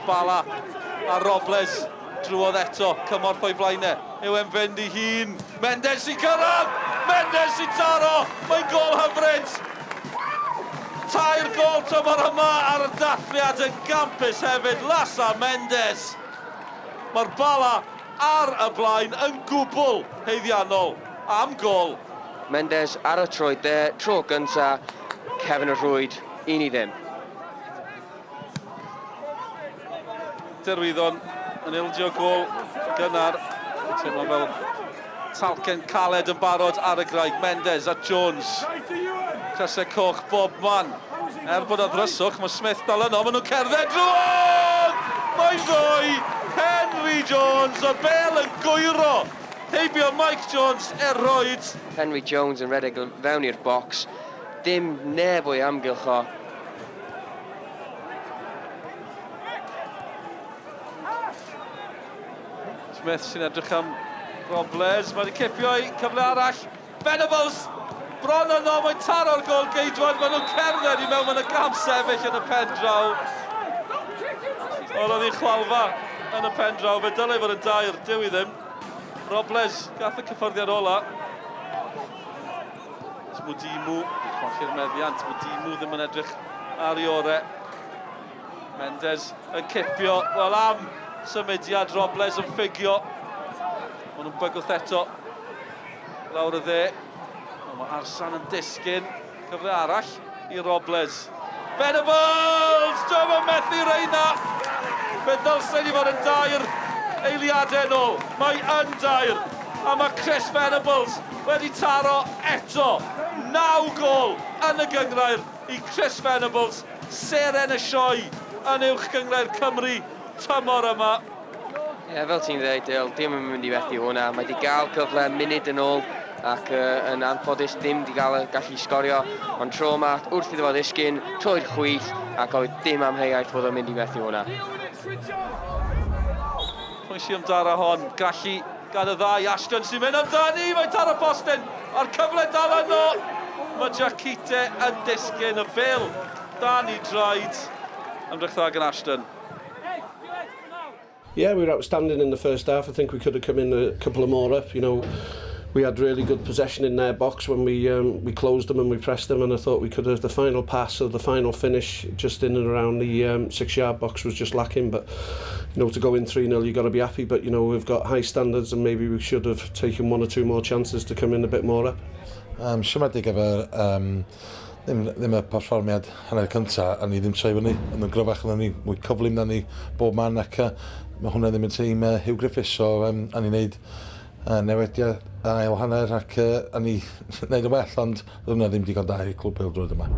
Bala a Robles drwodd eto, cymorth o'i flaenau. Yw e'n fynd I hun. Mendes I cyrraedd! Mendes I taro! Mae'n gol hyfryd! Tair gol tymor yma ar y dathliad yn gampus hefyd, Lasa Mendes. Mae'r Bala ar y blaen yn gwbl heiddiannol am gol. Mendes ar y troed there, tro gynta, Cefn y Rwyd, 1-0. Derwyddon yn ildio gol gynnar. Teimlo fel talcen caled yn barod ar y graig. Mendes a Jones. Crysau coch bob man. Bod o ddryswch, mae Smith dal yno. Maen nhw'n cerdded drwodd! Mae'n ddwy! Henry Jones, o bel yn gwyro. Heibio Mike Jones erioed. Henry Jones yn redeg fewn i'r bocs. Dim neb o'i amgylch o. Smith sy'n edrych am Robles, mae wedi cipio I cyfle arall. Venables, bron yno, mae'n taro'r gol geidwan, maen nhw'n cerdded I mewn yn y gam sefyll yn y pen draw. Oedd hi'n chwalfa yn y pen draw, fe dylai fod yn dair, dyw I ddim. Robles, gath y cyffyrddiad ola. Mudimu, colli'r meddiant, Mudimu ddim yn edrych ar I ore. Mendes yn cipio, wel am symudiad, Robles yn ffigio. Maen nhw'n bygwth eto lawr y dde. Mae Arsan yn disgyn. Cyfle arall I Robles. Venables! Dyma methu reina! Fe ddylsen I fod yn dair eiliadau nôl. Mae yn dair. A mae Chris Venables wedi taro eto. 9 gol yn y gyngrair I Chris Venables. Seren y sioe yn uwch gyngrair Cymru. Tymor yma. Fel ti'n dweud, Dale, dim yn mynd I fethu hwnna. Mae wedi cael cyfle munud yn ôl ac yn anffodus dim wedi gallu sgorio. Ond tro yma, wrth iddo fo ddisgyn, troi'r chwith ac oedd dim amheuaeth fod o'n mynd I fethu hwnna. Pwysig amdara hon, gallu gan y ddau Ashton sy'n mynd amdani, mae'n taro postyn, a'r cyfle dal yno. Mae Jackite yn disgyn y bil, dan I draed, ymdrech dda gan Ashton. Yeah, we were outstanding in the first half. I think we could have come in a couple of more up. You know, we had really good possession in their box when we closed them and we pressed them, and I thought we could have the final pass or the final finish just in and around the 6-yard box was just lacking. But you know, to go in 3-0, you've got to be happy. But you know, we've got high standards, and maybe we should have taken 1 or 2 more chances to come in a bit more up. Siomedig efo ddim y perfformiad hanner cynta, a ni ddim troi fyny yn y gryfach yna ni, mwy cyflym na ni bob man, ac mae hwnna ddim yn tîm Hugh Griffiths, so a ni'n neud newidiad ail hanner ac a ni neud y well, ond hwnna ddim digon da I clwb bêl-droed yma.